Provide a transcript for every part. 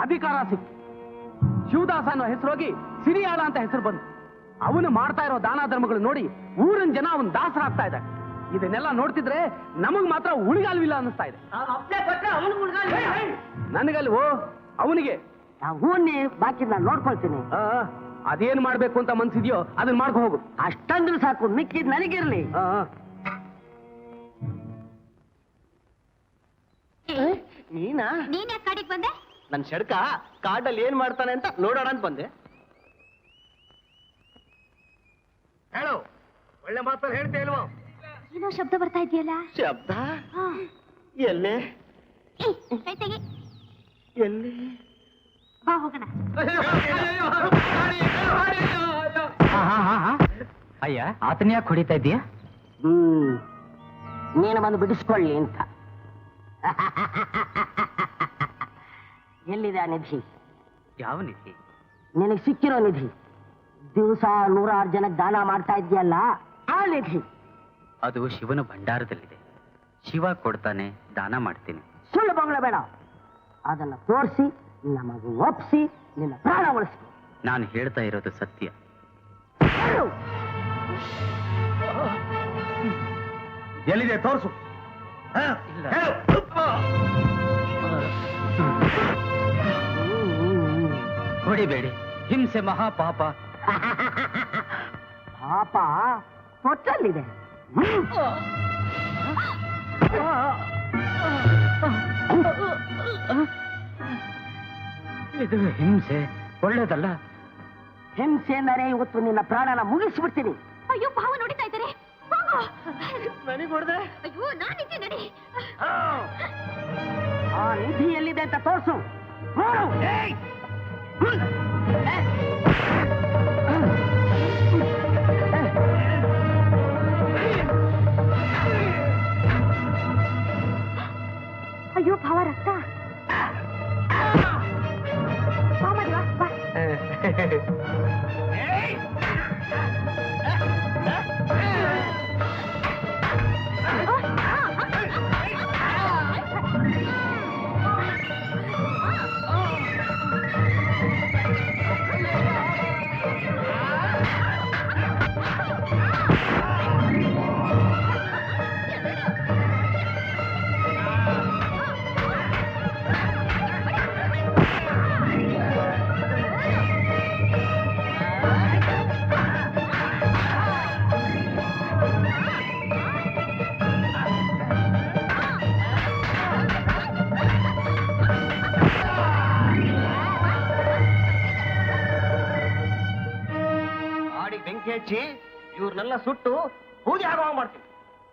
ಅಧಿಕಾರ ಸಿಕ್ತು. ಶಿವದಾಸ ಅನ್ನೋ ಹೆಸರೋಗಿ ಸಿರಿಯಾಳ ಅಂತ ಹೆಸರು ಬಂತು. ಅವನು ಮಾಡ್ತಾ ಇರೋ ದಾನ ಧರ್ಮಗಳು ನೋಡಿ ಊರಿನ ಜನ ಅವನ್ ದಾಸರಾಗ್ತಾ ಇದ್ದಾರೆ. ಇದನ್ನೆಲ್ಲ ನೋಡ್ತಿದ್ರೆ ನಮಗ್ ಮಾತ್ರ ಉಳಿಗಾಲ್ವಿಲ್ಲ ಅನ್ನಿಸ್ತಾ ಇದೆ. ನನಗಲ್ವೋ ಅವನಿಗೆ. ಹೂವನ್ನೇ ಬಾಕಿ ನಾನು ನೋಡ್ಕೊಳ್ತೀನಿ. ಅದೇನ್ ಮಾಡ್ಬೇಕು ಅಂತ ಮನ್ಸಿದ್ಯೋ ಅದನ್ನ ಮಾಡ್ಕೊ ಹೋಗು. ಅಷ್ಟಂದ್ರೆ ಸಾಕು, ಮಿಕ್ಕಿದ್ ನನಗಿರ್ಲಿ. ನೀನಾ? ನೀನ್ ಯಾಕೆ ಕಾಡಿಗೆ ಬಂದೆ? ನನ್ ಶಡ್ಕ ಕಾಡಲ್ಲಿ ಏನ್ ಮಾಡ್ತಾನೆ ಅಂತ ನೋಡೋಣ ಅಂತ ಬಂದೆ. ಹೇಳು, ಒಳ್ಳೆ ಮಾತಲ್ಲಿ ಹೇಳ್ತೇ ಇಲ್ವೋ? ಏನೋ ಶಬ್ದ ಬರ್ತಾ ಇದೆಯಲ್ಲ. ಶಬ್ದ ಎಲ್ಲೇ? ಕೈ ತೆಗಿ. ಎಲ್ಲಿ? ಬಾ ಹೋಗೋಣ. ಅಯ್ಯ, ಆತನ ಯಾಕೆ ಹೊಡಿತಾ ಇದೀಯ? ನೀನು ಬಂದು ಬಿಡಿಸ್ಕೊಳ್ಳಿ ಅಂತ. ಎಲ್ಲಿದೆ ಆ ನಿಧಿ? ಯಾವ ನಿಧಿ? ನಿನಗೆ ಸಿಕ್ಕಿರೋ ನಿಧಿ. ದಿವಸ 106 ಜನಕ್ಕೆ ದಾನ ಮಾಡ್ತಾ ಇದೆಯಲ್ಲ, ಆ ನಿಧಿ. ಅದು ಶಿವನ ಭಂಡಾರದಲ್ಲಿದೆ. ಶಿವ ಕೊಡ್ತಾನೆ, ದಾನ ಮಾಡ್ತೀನಿ. ಸುಳ್ಳು ಬಂಗ್ಲ ಬೇಡ, ಅದನ್ನ ತೋರಿಸಿ ನಮಗೆ ಒಪ್ಪಿಸಿ ನಿನ್ನ ಪ್ರಾಣ ಉಳಿಸಿ. ನಾನು ಹೇಳ್ತಾ ಇರೋದು ಸತ್ಯ. ಎಲ್ಲಿದೆ ತೋರಿಸು. ಹೊಡಿಬೇಡಿ, ಹಿಂಸೆ ಮಹಾಪಾಪ. ಪಾಪ ತೊಟ್ಟಲ್ಲಿದೆ. ಇದು ಹಿಂಸೆ ಒಳ್ಳೇದಲ್ಲ. ಹಿಂಸೆ ಅಂದರೆ ಇವತ್ತು ನಿನ್ನ ಪ್ರಾಣನ ಮುಗಿಸ್ಬಿಡ್ತೀನಿ. ಅಯ್ಯೋ, ಭಾವ ನೋಡಿತಾ ಇದ್ದಾರೆ. ನನಗೆ ಹೊಡೆದೆ. ಅಯ್ಯೋ, ನಾನಿದ್ದೆ ನಡಿ. ಆ ನಿಧಿ ಎಲ್ಲಿದೆ ಅಂತ ತೋರಿಸು. ಅಯ್ಯೋ ಭಾವ, ರಕ್ತ. ಬಾ ಮದ್ವಾ, ಬಾ. ಹೆಚ್ಚಿ ಇವ್ರನ್ನೆಲ್ಲ ಸುಟ್ಟು ಪೂಜೆ ಆಗುವ ಮಾಡ್ತೀನಿ.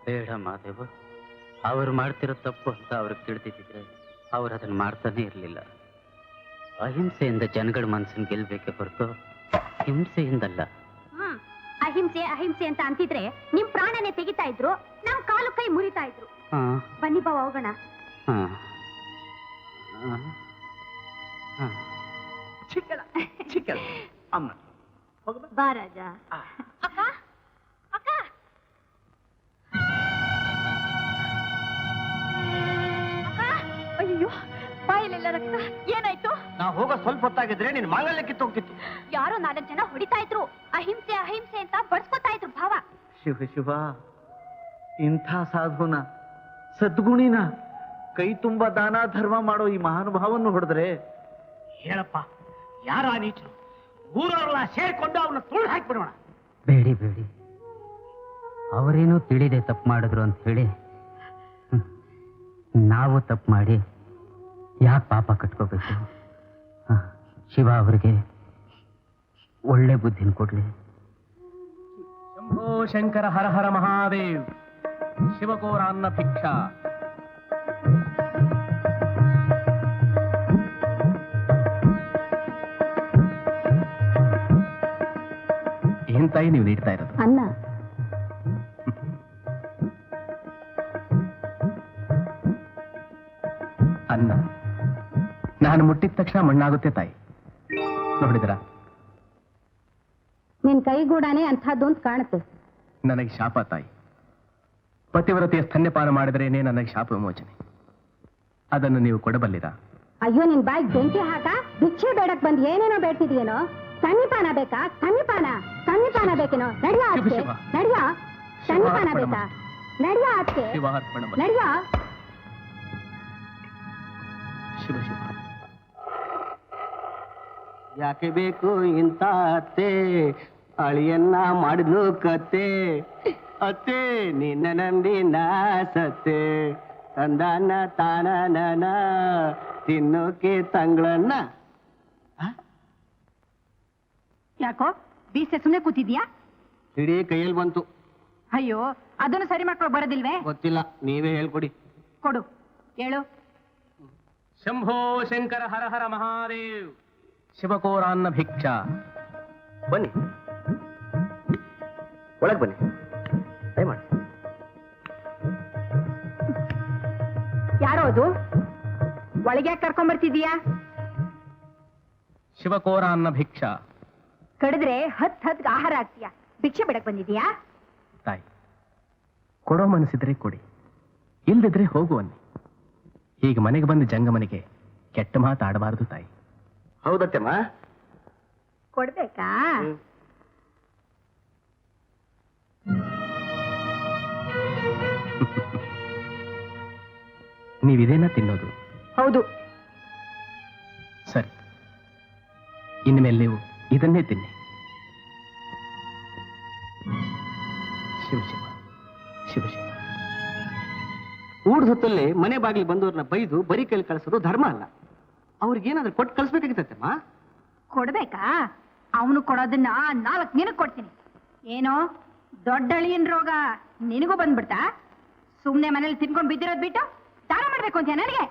ಬೇಡ ಮಾದೇವ, ಅವ್ರು ಮಾಡ್ತಿರೋ ತಪ್ಪು ಅಂತ ಅವ್ರಿಗೆ ತಿಳಿದಿದ್ರೆ ಅವ್ರು ಅದನ್ನ ಮಾಡ್ತಾನೆ ಇರಲಿಲ್ಲ. ಅಹಿಂಸೆಯಿಂದ ಜನಗಳ ಮನಸ್ಸನ್ನು ಗೆಲ್ಬೇಕೆ ಹೊರತು ಹಿಂಸೆಯಿಂದಲ್ಲ. ಅಹಿಂಸೆ ಅಹಿಂಸೆ ಅಂತ ಅಂತಿದ್ರೆ ನಿಮ್ ಪ್ರಾಣನೇ ತೆಗಿತಾ ಇದ್ರು, ನಮ್ ಕಾಲು ಕೈ ಮುರಿತಾ ಇದ್ರು. ಬನ್ನಿ ಬಾವ, ಹೋಗೋಣ. ಚಿಕ್ಕಳ ಚಿಕ್ಕಳ ಅಮ್ಮ ಬಾ ರಾಜ. ಅಕ್ಕ, ಅಕ್ಕ. ಅಯ್ಯೋ, ಬಾಯಲ್ಲೆಲ್ಲ ರಕ್ತ. ಏನಾಯ್ತು? ನಾವು ಹೋಗೋ ಸ್ವಲ್ಪ ಹೊತ್ತಾಗಿದ್ರೆ ನಿನ್ ಮಾಂಗಲ್ಯ ಕಿತ್ತೋಗ್ತಿತ್ತು. ಯಾರೋ 4 ಜನ ಹೊಡಿತಾ ಇದ್ರು. ಅಹಿಂಸೆ ಅಹಿಂಸೆ ಅಂತ ಬಡ್ಸ್ಕೊತಾ ಇದ್ರು ಭಾವ. ಶಿವ ಶಿವ, ಇಂಥ ಸಾಧುನ ಸದ್ಗುಣಿನ ಕೈ ತುಂಬ ದಾನ ಧರ್ಮ ಮಾಡೋ ಈ ಮಹಾನುಭಾವನ್ನು ಹೊಡೆದ್ರೆ ಹೇಳಪ್ಪ, ಯಾರ ನೀಚರು ಊರವರೆಲ್ಲ ಸೇರ್ಕೊಂಡು ಅವನ್ನ ತುಳು ಹಾಕಿಬಿಡೋಣ. ಬೇಡಿ ಬೇಡಿ, ಅವರೇನೋ ತಿಳಿದೆ ತಪ್ಪು ಮಾಡಿದ್ರು ಅಂತ ಹೇಳಿ ನಾವು ತಪ್ಪು ಮಾಡಿ ಯಾಕೆ ಪಾಪ ಕಟ್ಕೋಬೇಕು? ಶಿವ ಅವರಿಗೆ ಒಳ್ಳೆ ಬುದ್ಧಿನ ಕೊಡ್ಲಿ. ಶಂಭೋ ಶಂಕರ ಹರ ಹರ ಮಹಾದೇವ್. ಶಿವಕೋರಾನ್ನ ಭಿಕ್ಷಾ. ಏನ್ ತಾಯಿ ನೀವು ನೀಡ್ತಾ ಇರೋದು? ಅನ್ನ. ಅನ್ನ ನಾನು ಮುಟ್ಟಿದ ತಕ್ಷಣ ಮಣ್ಣಾಗುತ್ತೆ ತಾಯಿ. ನೋಡಿದ್ರ, ನಿನ್ ಕೈಗೂಡಾನೆ ಅಂಥದ್ದು ಅಂತ ಕಾಣುತ್ತೆ. ನನಗೆ ಶಾಪ ತಾಯಿ. ಪತಿವ್ರತೆಯ ಸ್ತನ್ಯಪಾನ ಮಾಡಿದ್ರೇನೆ ನನಗೆ ಶಾಪ ವಿಮೋಚನೆ. ಅದನ್ನು ನೀವು ಕೊಡಬಲ್ಲಿರಾ? ಅಯ್ಯೋ ನಿನ್ ಬಾಯ್ ಬೆಂಕಿ ಹಾಕ ಭಿಕ್ಷೆ ಬೇಡಕ್ ಬಂದ್ ಏನೇನೋ ಬೇಡ್ತಿದ್ಯೇನೋ ತನ್ನಿಪಾನ ಬೇಕಾ ತನ್ನಿಪಾನ ಬೇಕೇನೋ ನಡಿಯ ಆಚೆ ನಡಿಯ ತನ್ನಿಪಾನ ಬೇಕಾ ನಡಿಯ ಆಚೆ ನಡಿಯ ಶಿವ ಶಿವ ಯಾಕೆ ಬೇಕು ಇಂತ ಅತ್ತೆ ಅಳಿಯನ್ನ ಮಾಡಿದ್ಲು ಕತ್ತೆ ಅತ್ತೆ ನಿನ್ನ ನಂಬಿ ನಾ ಸತ್ತೆ ತಂದಾನ ತಾನ ತಿನ್ನೋಕೆ ತಂಗಳನ್ನ ಯಾಕೋ ಬೀಸೆ ಸುಮ್ಮನೆ ಕೂತಿದ್ಯಾ ಇಡೀ ಕೈಯಲ್ಲಿ ಬಂತು. ಅಯ್ಯೋ ಅದನ್ನು ಸರಿ ಮಾಡ್ಕೊಳಕ್ ಬರೋದಿಲ್ವೇ? ಗೊತ್ತಿಲ್ಲ, ನೀವೇ ಹೇಳ್ಕೊಡಿ. ಕೊಡು ಹೇಳು. ಶಂಭೋ ಶಂಕರ ಹರ ಹರ ಮಹಾದೇವ್ ಶಿವಕೋರಾನ್ನ ಭಿಕ್ಷಾ. ಬನ್ನಿ ಒಳಗೆ ಬನ್ನಿ, ದಯಮಾಡಿ. ಯಾರೋ ಅದು ಒಳಗೆ ಯಾಕೆ ಕರ್ಕೊಂಡ್ ಬರ್ತಿದೀಯಾ? ಶಿವಕೋರಾನ್ನ ಭಿಕ್ಷಾ. ಕಡಿದ್ರೆ ಹತ್ ಆಹಾರ ಆಗ್ತೀಯಾ? ಭಿಕ್ಷೆ ಬಿಡಕ್ ಬಂದಿದೀಯಾ? ತಾಯಿ, ಕೊಡೋ ಮನಸ್ಸಿದ್ರೆ ಕೊಡಿ, ಇಲ್ದಿದ್ರೆ ಹೋಗು ಅನ್ನಿ. ಈಗ ಮನೆಗೆ ಬಂದು ಜಂಗಮನಿಗೆ ಕೆಟ್ಟ ಮಾತಾಡಬಾರದು ತಾಯಿ. ಹೌದತ್ತೆಮ್ಮ, ಕೊಡ್ಬೇಕಾ? ನೀವಿದೇನ ತಿನ್ನೋದು? ಹೌದು. ಸರಿ, ಇನ್ಮೇಲೆ ನೀವು ಇದನ್ನೇ ತಿನ್ನಿ. ಶಿವ ಶಿವ ಶಿವ ಶಿವ. ಊಡ್ ಹೊತ್ತಲ್ಲಿ ಮನೆ ಬಾಗಿಲು ಬಂದವ್ರನ್ನ ಬೈದು ಬರೀ ಕೈಲಿ ಕಳಿಸೋದು ಧರ್ಮ ಅಲ್ಲ. ಅವ್ರಿಗೇನಾದ್ರೂ ಕೊಟ್ಟು ಕಳಿಸ್ಬೇಕಾಗಿತ್ತಮ್ಮ. ಕೊಡ್ಬೇಕಾ? ಅವನು ಕೊಡೋದನ್ನ 4 ದಿನಕ್ಕೆ ಕೊಡ್ತೀನಿ. ಏನೋ ದೊಡ್ಡ ಅಳಿಯನ್ ರೋಗ ನಿನಗೂ ಬಂದ್ಬಿಡ್ತಾ? ಸುಮ್ನೆ ಮನೇಲಿ ತಿನ್ಕೊಂಡ್ ಬಿದ್ದಿರೋದ್ ಬಿಟ್ಟು ದಾನ ಮಾಡ್ಬೇಕು ಅಂತ ನನಗೆ?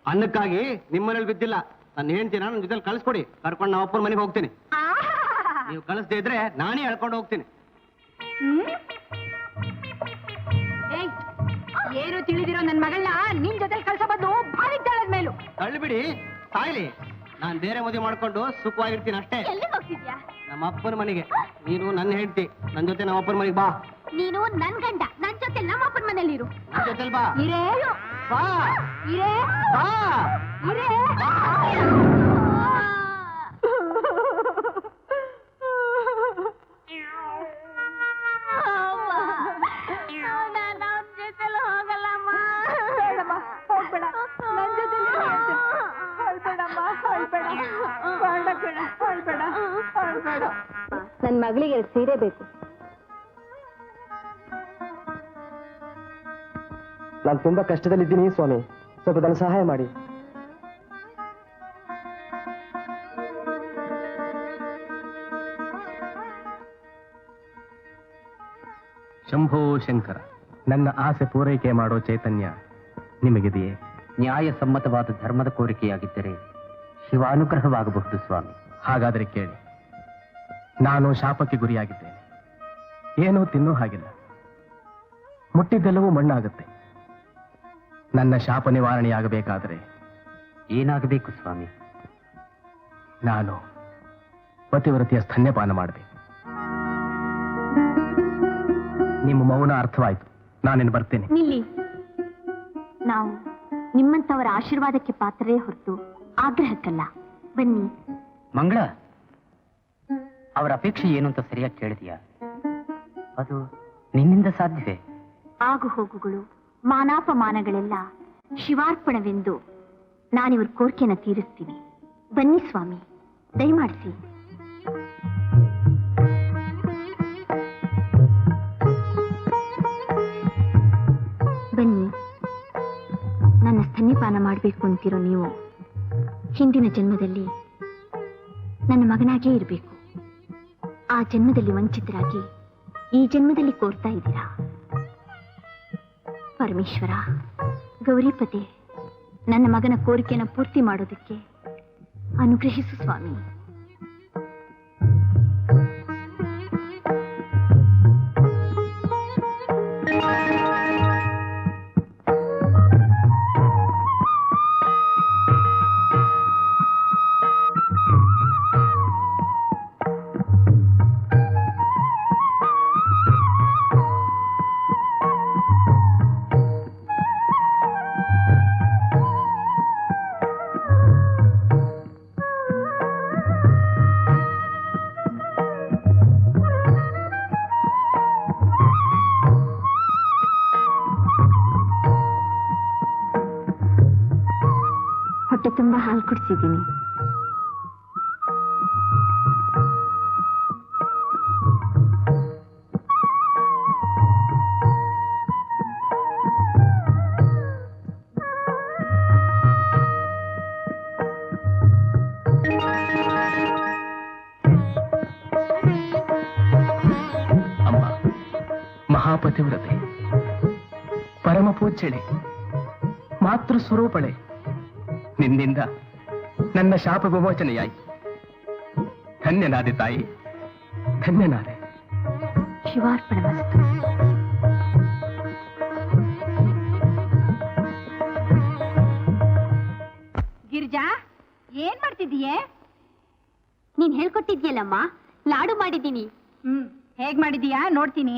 ಅನ್ನಕ್ಕಾಗಿ ನಿಮ್ಮನೇಲಿ ಬಿದ್ದಿಲ್ಲ. ನನ್ನ ಹೆಂಡ್ತಿನ ನನ್ನ ಜೊತೆ ಕಳಿಸ್ಕೊಡಿ, ಕರ್ಕೊಂಡು ನಮ್ಮ ಅಪ್ಪನ ಮನೆಗೆ ಹೋಗ್ತೀನಿ. ನೀವು ಕಳಿಸದೇ ಇದ್ರೆ ನಾನೇ ಹೇಳ್ಕೊಂಡು ಹೋಗ್ತೀನಿ. ಏನು ತಿಳಿದಿರೋ ನನ್ನ ಮಗಳನ್ನ ನಿನ್ ಜೊತೆ ಕಳ್ಸೋ ಬದ್ದು ಭಾರಿ ತಳದ ಮೇಲೂ. ತಳ್ಳಿಬಿಡಿ, ಸಾಯ್ಲಿ. ನಾನ್ ಬೇರೆ ಮದುವೆ ಮಾಡ್ಕೊಂಡು ಸುಖವಾಗಿರ್ತೀನಿ ಅಷ್ಟೇ. ನಮ್ಮ ಅಪ್ಪನ ಮನೆಗೆ. ನೀನು ನನ್ನ ಹೆಂಡ್ತಿ, ನನ್ನ ಜೊತೆ ನಮ್ಮ ಅಪ್ಪನ ಮನೆಗೆ ಬಾ. ನೀನು ನನ್ ಗಂಡ, ನನ್ ಜೊತೆ ನಮ್ಮ ಅಪ್ಪನ ಮನೇಲಿ ಇರು. ನನ್ನ ಜೊತೆಲ್ ಬಾ. ಇರೇ ಬಾ ಇರೇ ಬಾ. ಇರೇ. ನನ್ ಮಗಳಿಗೆ 2 ಸೀರೆ ಬೇಕು. ನಾನು ತುಂಬಾ ಕಷ್ಟದಲ್ಲಿದ್ದೀನಿ ಸ್ವಾಮಿ, ಸ್ವಲ್ಪ ಧನ ಸಹಾಯ ಮಾಡಿ. ಶಂಭೋ ಶಂಕರ. ನನ್ನ ಆಸೆ ಪೂರೈಕೆ ಮಾಡೋ ಚೈತನ್ಯ ನಿಮಗಿದೆಯೇ? ನ್ಯಾಯಸಮ್ಮತವಾದ ಧರ್ಮದ ಕೋರಿಕೆಯಾಗಿದ್ದರೆ ಶಿವಾನುಗ್ರಹವಾಗಬಹುದು ಸ್ವಾಮಿ. ಹಾಗಾದರೆ ಕೇಳಿ, ನಾನು ಶಾಪಕ್ಕೆ ಗುರಿಯಾಗಿದ್ದೇನೆ. ಏನೂ ತಿನ್ನೋ ಹಾಗಿಲ್ಲ, ಮುಟ್ಟಿದ್ದೆಲ್ಲವೂ ಮಣ್ಣಾಗುತ್ತೆ. ನನ್ನ ಶಾಪ ನಿವಾರಣೆಯಾಗಬೇಕಾದರೆ ಏನಾಗಬೇಕು ಸ್ವಾಮಿ? ನಾನು ಪತಿವ್ರತಿಯ ಸ್ತನ್ಯಪಾನ ಮಾಡಬೇಕು. ನಿಮ್ಮ ಮೌನ ಅರ್ಥವಾಯ್ತು, ನಾನೇನು ಬರ್ತೇನೆ. ನಿಲ್ಲಿ. ನಾವು ನಿಮ್ಮಂತವರ ಆಶೀರ್ವಾದಕ್ಕೆ ಪಾತ್ರರೇ ಹೊರತು ಆಗ್ರಹಕ್ಕಲ್ಲ. ಬನ್ನಿ. ಮಂಗಳ, ಅವರ ಅಪೇಕ್ಷೆ ಏನು ಅಂತ ಸರಿಯಾಗಿ ಕೇಳಿದ್ಯಾ? ಅದು ನಿನ್ನಿಂದ ಸಾಧ್ಯವೇ? ಆಗು ಹೋಗುಗಳು, ಮಾನಾಪಮಾನಗಳೆಲ್ಲ ಶಿವಾರ್ಪಣವೆಂದು ನಾನಿವ್ರ ಕೋರಿಕೆನ ತೀರಿಸ್ತೀನಿ. ಬನ್ನಿ ಸ್ವಾಮಿ, ದಯಮಾಡಿಸಿ. ಬನ್ನಿ. ನನ್ನ ಸ್ತನ್ಯಪಾನ ಮಾಡಬೇಕು ಅಂತಿರೋ ನೀವು ಹಿಂದಿನ ಜನ್ಮದಲ್ಲಿ ನನ್ನ ಮಗನಾಗೇ ಇರಬೇಕು. ಆ ಜನ್ಮದಲ್ಲಿ ವಂಚಿತರಾಗಿ ಈ ಜನ್ಮದಲ್ಲಿ ಕೋರ್ತಾ ಇದ್ದೀರಾ. ಪರಮೇಶ್ವರ, ಗೌರಿಪತಿ, ನನ್ನ ಮಗನ ಕೋರಿಕೆಯನ್ನು ಪೂರ್ತಿ ಮಾಡೋದಕ್ಕೆ ಅನುಗ್ರಹಿಸು ಸ್ವಾಮಿ. ತುಂಬಾ ಹಾಲು ಕುಡಿಸಿದ್ದೀನಿ. ಅಮ್ಮ ಮಹಾಪತಿವ್ರತೆ, ಪರಮ ಪೂಜ್ಯಳೆ, ಮಾತೃ ಸ್ವರೂಪಳೆ, ನಿನ್ನಿಂದ ನನ್ನ ಶಾಪ ವಿಮೋಚನೆಯಾಯಿತು. ಧನ್ಯನಾದೆ ತಾಯಿ, ಧನ್ಯನಾದೆ. ಶಿವಾರ್ಪಣಮಸ್ತು. ಗಿರಿಜಾ, ಏನ್ ಮಾಡ್ತಿದ್ದೀಯೇ? ನೀನ್ ಹೇಳ್ಕೊಟ್ಟಿದ್ಯಲ್ಲಮ್ಮ, ಲಾಡು ಮಾಡಿದ್ದೀನಿ. ಹೇಗ್ ಮಾಡಿದೀಯಾ ನೋಡ್ತೀನಿ.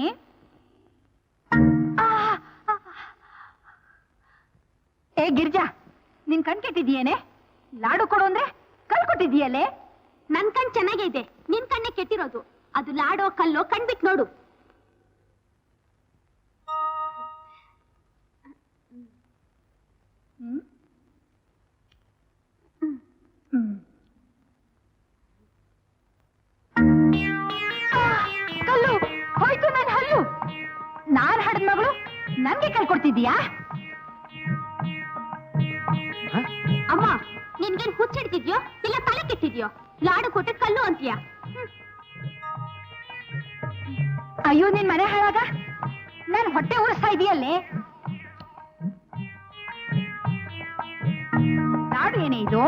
ಏ ಗಿರಿಜಾ, ನಿನ್ ಕಣ್ ಕೆಟ್ಟಿದ್ಯೇನೆ? ಲಾಡು ಕೊಡು ಅಂದ್ರೆ ಕಲ್ ಕೊಟ್ಟಿದ್ಯಲ್ಲೇ? ನನ್ ಕಣ್ ಚೆನ್ನಾಗೇ ಇದೆ, ನಿನ್ ಕಣ್ಣೆ ಕೆಟ್ಟಿರೋದು. ಅದು ಲಾಡೋ ಕಲ್ಲೋ ಕಣ್ಬಿಟ್ ನೋಡು. ಕಲ್ಲು ಹೋಯ್ತು ನನ್ನ ಹಲ್ಲು. ನಾನ್ ಹಡದ ಮಗಳು ನನ್ಗೆ ಕಲ್ಕೊಡ್ತಿದ್ದೀಯಾ? ಅಮ್ಮ, ನಿನ್ಗೇನ್ ಹುಚ್ಚಿಡ್ತಿದ್ಯೋ ಇಲ್ಲ ತಲೆ ಕೆಟ್ಟಿದ್ಯೋ? ಲಾಡು ಕೊಟ್ಟು ಕಲ್ಲು ಅಂತೀಯ? ಅಯ್ಯೋ, ನಿನ್ ಮನೆ ಹಾಳಾಗ ನಾನು ಹೊಟ್ಟೆ ಉರಿಸ್ತಾ ಇದೀಯಲ್ಲೇ. ಲಾಡು ಏನೇ ಇದು?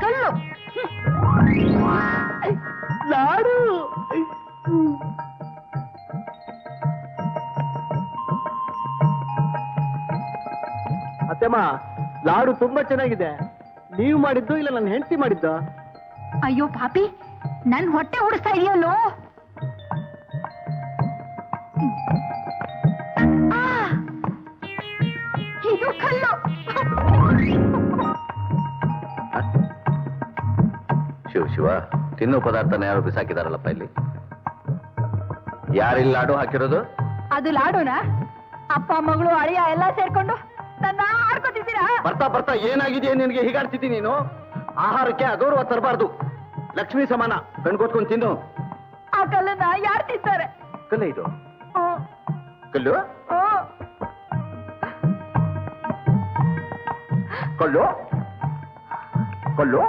ಕಲ್ಲು. ಲಾಡು. ಅತ್ತೆಮ್ಮ, ಲಾಡು ತುಂಬಾ ಚೆನ್ನಾಗಿದೆ. ನೀವು ಮಾಡಿದ್ದು ಇಲ್ಲ ನನ್ನ ಹೆಂಡತಿ ಮಾಡಿದ್ದು? ಅಯ್ಯೋ ಪಾಪಿ, ನನ್ ಹೊಟ್ಟೆ ಉರಿಸ್ತಾ ಇದೆಯಲ್ಲೋ. ಇದು ಕಲ್ಲು. ಶಿವ, ತಿನ್ನೋ ಪದಾರ್ಥನ ಯಾರು ಬಿಸಾಕಿದಾರಲ್ಲಪ್ಪ ಇಲ್ಲಿ? ಯಾರಿಲ್ಲಿ ಲಾಡು ಹಾಕಿರೋದು? ಅದು ಲಾಡುನಾ? ಅಪ್ಪ ಮಗಳು ಅಳಿಯ ಎಲ್ಲ ಸೇರ್ಕೊಂಡು ನನ್ನ ಆಡ್ಕೊತಿದ್ದೀರಾ? ಬರ್ತಾ ಬರ್ತಾ ಏನಾಗಿದೆ ನಿನಗೆ ಹೀಗಾಡ್ತಿದ್ದೀನಿ ನೀನು? ಆಹಾರಕ್ಕೆ ಅಗೌರವ ತರಬಾರ್ದು. ಲಕ್ಷ್ಮೀ ಸಮಾನ ಕಣ್ಕೊತ್ಕೊಂಡು ತಿನ್ನು. ಆ ಕಲ್ಲನ್ನ ಯಾರು ತಿಂತಾರೆ? ಕಲ್ಲು ಇದು? ಕಲ್ಲು? ಕಲ್ಲು? ಕಲ್ಲು?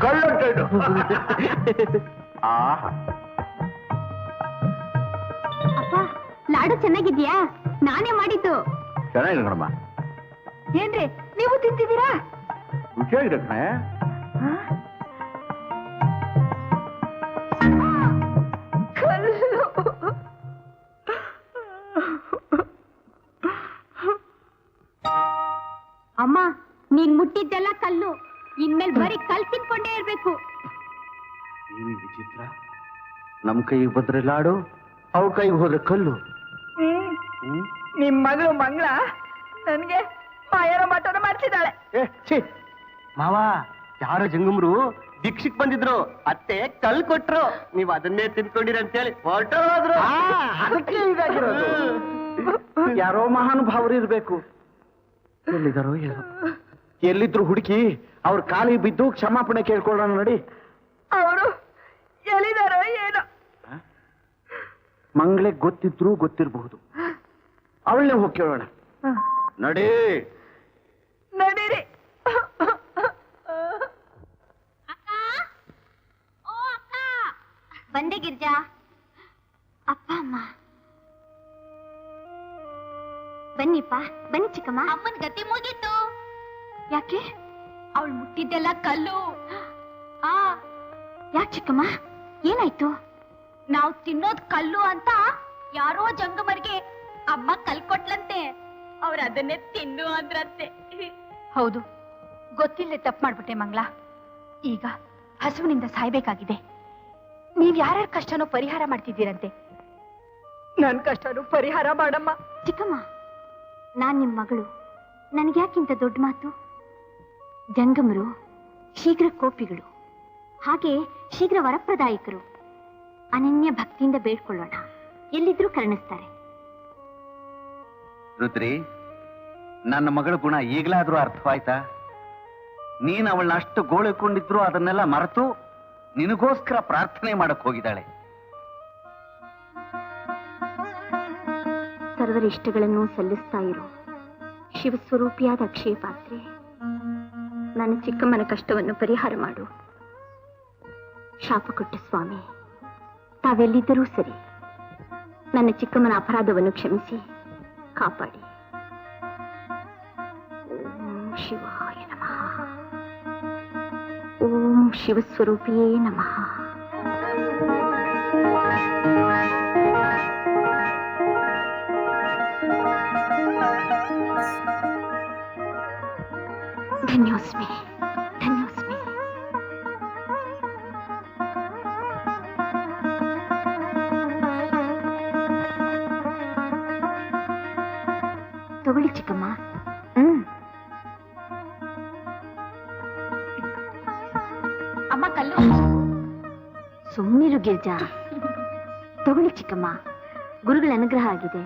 ಕಲ್ಲು ಅಂತ ಇದು. ಆಹಾ, ಅಪ್ಪ, ಲಾಡು ಚೆನ್ನಾಗಿದ್ಯಾ? ನಾನೇ ಮಾಡಿದ್ದು. ಚೆನ್ನಾಗಿದೆ ಕಣಮ್ಮ. ಏನ್ರಿ ನೀವು ತಿಂತಿದ್ದೀರಾ? ರುಚಿಯಾಗಿದೆ ಕಣೆ. ಅಮ್ಮ, ನೀನ್ ಮುಟ್ಟಿದ್ದೆಲ್ಲ ಕಲ್ಲು. ಇನ್ಮೇಲೆ ಬರೀ ಕಲ್ ತಿನ್ಕೊಂಡೇ ಇರ್ಬೇಕು. ಈ ವಿಚಿತ್ರ, ನಮ್ ಕೈಗೆ ಬಂದ್ರೆ ಲಾಡು, ಅವ್ರ ಕೈಗೆ ಹೋದ್ರೆ ಕಲ್ಲು. ನಿಮ್ ಮಗಳು ಮಂಗಳ ನನ್ಗೆ ಮಾಯರ ಮಾಟನ ಮಾಡ್ತಿದ್ದಾಳೆ. ಮಾವ, ಯಾರೋ ಜಂಗಮ್ರು ದೀಕ್ಷಿಕ್ ಬಂದಿದ್ರು, ಅತ್ತೆ ಕಲ್ ಕೊಟ್ರು, ನೀವ್ ಅದನ್ನೇ ತಿನ್ಕೊಂಡಿರ ಅಂತೇಳಿ ಹೊರಟೋದ್ರು. ಅದಕ್ಕೆ ಹೀಗಾಗಿರೋದು. ಯಾರೋ ಮಹಾನುಭಾವರು ಇರ್ಬೇಕು. ಎಲ್ಲಿದಾರೋ ಏನೋ. ಎಲ್ಲಿದ್ರು ಹುಡುಕಿ ಅವ್ರ ಕಾಲಿಗೆ ಬಿದ್ದು ಕ್ಷಮಾಪಣೆ ಕೇಳ್ಕೊಳ್ಳೋಣ ನೋಡಿ. ಅವರು ಎಲ್ಲಿದಾರೋ ಏನೋ. ಮಂಗಳೇ ಗೊತ್ತಿದ್ರು ಗೊತ್ತಿರಬಹುದು. ಅವಳನ್ನೇ ಹೋಗಿ ಕೇಳೋಣ. ನಡಿ. ನಡೀರಿ. ಬಂದೆ ಗಿರ್ಜಾ. ಅಪ್ಪ ಅಮ್ಮ ಬನ್ನಿಪ್ಪ, ಬನ್ನಿ ಚಿಕ್ಕಮ್ಮ. ಅಮ್ಮನ ಗತಿ ಮುಗೀತು. ಯಾಕೆ? ಅವಳು ಮುಟ್ಟಿದ್ದೆಲ್ಲ ಕಲ್ಲು. ಯಾಕೆ ಚಿಕ್ಕಮ್ಮ, ಏನಾಯ್ತು? ನಾವು ತಿನ್ನೋದ್ ಕಲ್ಲು ಅಂತ ಯಾರೋ ಜಂಗಮರಿಗೆ ಅಮ್ಮ ಕಲ್ ಕೊಟ್ಲಂತೆ. ಅವ್ರ ಅದನ್ನೇ ತಿನ್ನು ಅಂದ್ರಂತೆ. ಹೌದು, ಗೊತ್ತಿಲ್ಲದೆ ತಪ್ಪು ಮಾಡ್ಬಿಟ್ಟೆ ಮಂಗ್ಲಾ. ಈಗ ಹಸುವಿನಿಂದ ಸಾಯ್ಬೇಕಾಗಿದೆ. ನೀವ್ ಯಾರ್ಯಾರ ಕಷ್ಟನೋ ಪರಿಹಾರ ಮಾಡ್ತಿದ್ದೀರಂತೆ. ನನ್ ಕಷ್ಟನೂ ಪರಿಹಾರ ಮಾಡಮ್ಮ. ಚಿಕ್ಕಮ್ಮ, ನಾನ್ ನಿಮ್ ಮಗಳು, ನನಗ್ಯಾಕಿಂತ ದೊಡ್ಡ ಮಾತು? ಜಂಗಮರು ಶೀಘ್ರ ಕೋಪಿಗಳು, ಹಾಗೆ ಶೀಘ್ರ ವರಪ್ರದಾಯಕರು. ಅನನ್ಯ ಭಕ್ತಿಯಿಂದ ಬೇಡ್ಕೊಳ್ಳೋಣ, ಎಲ್ಲಿದ್ರೂ ಕರುಣಿಸ್ತಾರೆ. ರುದ್ರಿ, ನನ್ನ ಮಗಳ ಗುಣ ಈಗಲಾದ್ರೂ ಅರ್ಥವಾಯ್ತಾ? ನೀನ್ ಅವಳನ್ನ ಅಷ್ಟು ಗೋಳಿಕೊಂಡಿದ್ರು ಅದನ್ನೆಲ್ಲ ಮರೆತು ನಿನಗೋಸ್ಕರ ಪ್ರಾರ್ಥನೆ ಮಾಡಕ್ ಹೋಗಿದ್ದಾಳೆ. ಸರ್ವರ ಇಷ್ಟಗಳನ್ನು ಸಲ್ಲಿಸ್ತಾ ಇರು ಶಿವಸ್ವರೂಪಿಯಾದ ಅಕ್ಷಯ ಪಾತ್ರೆ, ನನ್ನ ಚಿಕ್ಕಮ್ಮನ ಕಷ್ಟವನ್ನು ಪರಿಹಾರ ಮಾಡು. ಶಾಪ ಕೊಟ್ಟ ಸ್ವಾಮಿ, ತಾವೆಲ್ಲಿದ್ದರೂ ಸರಿ ನನ್ನ ಚಿಕ್ಕಮ್ಮನ ಅಪರಾಧವನ್ನು ಕ್ಷಮಿಸಿ ಕಾಪಾಡಿ. ಓಂ ಶಿವಾಯ ನಮಃ. ಓಂ ಶಿವಸ್ವರೂಪಿಯೇ ನಮಃ. ಧನ್ಯೋಸ್ಮಿ, ಧನ್ಯೋಸ್ಮಿ. ತಗೊಳ್ಳಿ ಚಿಕ್ಕಮ್ಮ. ಅಮ್ಮ ಕಲ್ಲು. ಸುಮ್ಮನಿರು ಗಿರ್ಜಾ. ತಗೊಳ್ಳಿ ಚಿಕ್ಕಮ್ಮ, ಗುರುಗಳ ಅನುಗ್ರಹ ಆಗಿದೆ.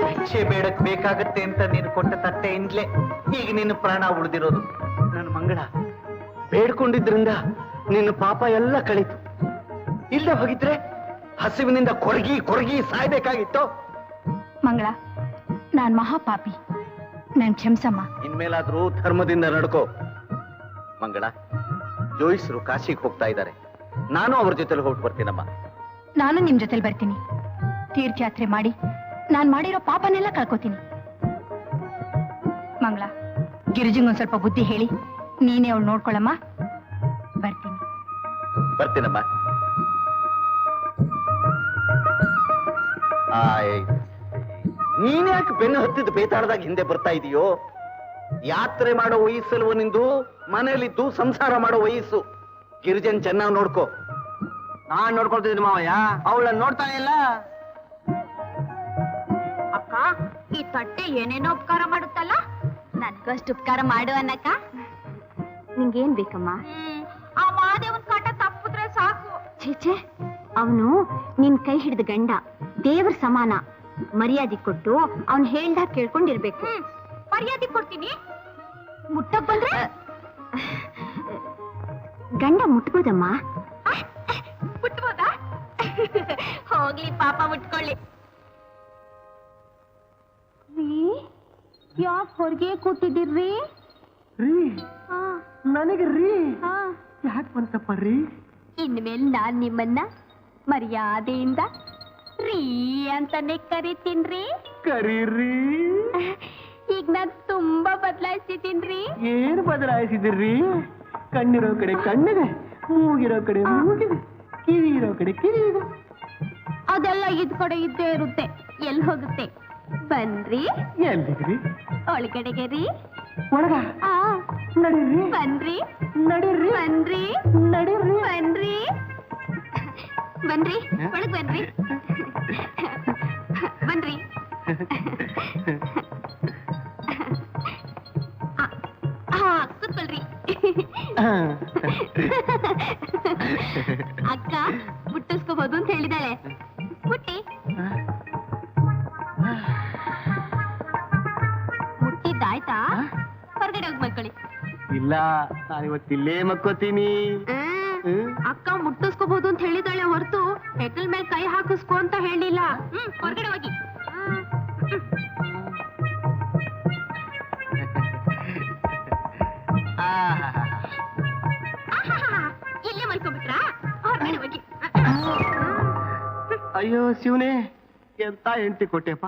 ಭಿಕ್ಷೆ ಬೇಡಕ್ ಬೇಕಾಗತ್ತೆ ಅಂತ ನೀನು ಕೊಟ್ಟ ತಟ್ಟೆಯಿಂದಲೇ ಈಗ ನಿನ್ನ ಪ್ರಾಣ ಉಳಿದಿರೋದು. ನನ್ನ ಮಂಗಳ, ಬೇಡ್ಕೊಂಡಿದ್ರಿಂದ ನಿನ್ನ ಪಾಪ ಎಲ್ಲ ಕಳೀತು. ಇಲ್ಲ ಹೋಗಿದ್ರೆ ಹಸಿವಿನಿಂದ ಕೊರಗಿ ಕೊರಗಿ ಸಾಯ್ಬೇಕಾಗಿತ್ತು. ಮಂಗಳ, ನಾನ್ ಮಹಾಪಾಪಿ, ನನ್ ಕ್ಷಮಿಸಮ್ಮ. ಇನ್ಮೇಲಾದ್ರೂ ಧರ್ಮದಿಂದ ನಡ್ಕೋ. ಮಂಗಳ, ಜೋಯಿಸರು ಕಾಶಿಗೆ ಹೋಗ್ತಾ ಇದ್ದಾರೆ, ನಾನು ಅವ್ರ ಜೊತೆಲಿ ಹೋಗಿ ಬರ್ತೀನಮ್ಮ. ನಾನು ನಿಮ್ ಜೊತೆಲಿ ಬರ್ತೀನಿ. ತೀರ್ಥಯಾತ್ರೆ ಮಾಡಿ ನಾನ್ ಮಾಡಿರೋ ಪಾಪನೆಲ್ಲ ಕಳ್ಕೊತೀನಿ. ಮಂಗಳ, ಗಿರಿಜಂಗೊಂದ್ ಸ್ವಲ್ಪ ಬುದ್ಧಿ ಹೇಳಿ ನೀನೇ ಅವಳು ನೋಡ್ಕೊಳಮ್ಮ. ಬರ್ತೀನಿ. ಬರ್ತೀನಮ್ಮ. ನೀನ್ಯಾಕೆ ಬೆನ್ನು ಹತ್ತಿದ ಬೇತಾಳದಾಗ ಹಿಂದೆ ಬರ್ತಾ ಇದೀಯೋ? ಯಾತ್ರೆ ಮಾಡೋ ವಯಸ್ಸಲ್ವ ನಿಂದು? ಮನೇಲಿದ್ದು ಸಂಸಾರ ಮಾಡೋ ವಯಸ್ಸು. ಗಿರಿಜನ್ ಚೆನ್ನಾಗಿ ನೋಡ್ಕೋ. ನಾನ್ ನೋಡ್ಕೊಳ್ತಿದ್ದೀನಿ ಮಾವಯ್ಯ, ಅವಳನ್ನ ನೋಡ್ತಾನೆ ಇಲ್ಲ. ಅಕ್ಕ, ಈ ತಟ್ಟೆ ಏನೇನೋ ಉಪಕಾರ ಮಾಡುತ್ತಲ್ಲ, ನನ್ಗಷ್ಟು ಉಪಕಾರ ಮಾಡು ಅನ್ನಕ್ಕ. ನಿಂಗೇನ್ ಬೇಕಮ್ಮ? ಆ ಮಹಾದೇವನ್ ಕಾಟ ತಪ್ಪಿದ್ರೆ ಸಾಕು. ಛೇಚೆ, ಅವನು ನಿನ್ ಕೈ ಹಿಡಿದ ಗಂಡ, ದೇವ್ರ ಸಮಾನ. ಮರ್ಯಾದೆ ಕೊಟ್ಟು ಅವನ್ ಹೇಳ್ದಾಗ ಕೇಳ್ಕೊಂಡಿರ್ಬೇಕು. ಮರ್ಯಾದೆ ಕೊಡ್ತೀನಿ. ಮುಟ್ಟಕ್ ಬಂದ್ರೆ ಗಂಡ ಮುಟ್ಬೋದಮ್ಮ? ಮುಟ್ಬೋದಾ? ಹೋಗ್ಲಿ ಪಾಪ, ಮುಟ್ಕೊಳ್ಳಿ. ಯಾಕೆ ಹೊರಗೆ ಕೂತಿದ್ದೀರ್ರಿ? ನನಗೆ ರೀ ಯಾಕೆ ಬಂತಪ್ಪ ರೀ? ಇನ್ಮೇಲೆ ನಾನ್ ನಿಮ್ಮನ್ನ ಮರ್ಯಾದೆಯಿಂದ ರೀ ಅಂತಾನೆ ಕರಿತೀನ್ರಿ. ಕರೀರಿ. ಈಗ ನಾನ್ ತುಂಬಾ ಬದಲಾಯಿಸಿದೀನ್ರಿ. ಏನು ಬದಲಾಯಿಸಿದಿರ್ರಿ? ಕಣ್ಣಿರೋ ಕಡೆ ಕಣ್ಣಿದೆ, ಮೂಗಿರೋ ಕಡೆ ಮೂಗಿದೆ, ಕಿವಿ ಇರೋ ಕಡೆ ಕಿವಿ ಇದೆ. ಅದೆಲ್ಲ ಇದ್ ಕಡೆ ಇದ್ದೇ ಇರುತ್ತೆ, ಎಲ್ಲಿ ಹೋಗುತ್ತೆ? ಬನ್ರಿ. ಎಲ್ಲಿಗ್ರಿ? ಒಳಗಡೆಗೆ ರೀ. ಒಳಗ ನಡೀರಿ. ಬನ್ರಿ. ನಡೀರಿ. ಬನ್ರಿ. ನಡೀರಿ. ಬನ್ರಿ. ಬನ್ರಿ, ಒಳಗ್ ಬನ್ರಿ. ಬನ್ರಿ. ಕೂತ್ಕೊಳ್ರಿ. ಅಕ್ಕ ಮುಟ್ಟಿಸ್ಕೋಬಹುದು ಅಂತ ಹೇಳಿದಾಳೆ. ಮುಟ್ಟಿ. ಮುಟ್ಟಿದ್ದಾಯ್ತಾ? ಹೊರಗಡೆ ಹೋಗಿ ಮಲ್ಕೊಳ್ಳಿ. ಇಲ್ಲ, ನಾನಿವತ್ತಿಲ್ಲೇ ಮಕ್ಕೋತೀನಿ. ಅಕ್ಕ ಮುಟ್ಟಿಸ್ಕೋಬಹುದು ಅಂತ ಹೇಳಿದಾಳೆ ಹೊರತು ಹೆಗಲ್ ಮೇಲೆ ಕೈ ಹಾಕಿಸ್ಕೊ ಅಂತ ಹೇಳಿಲ್ಲ. ಹೊರಗಡೆ ಹೋಗಿ. ಇಲ್ಲೇ ಮಲ್ಕೊಂಡ್ಬಿಟ್ರಾ? ಹೊರಗಡೆ ಹೋಗಿ. ಅಯ್ಯೋ ಶಿವನೇ, ಎಂತ ಹೆಂಡತಿ ಕೊಟ್ಟೆಪ್ಪ.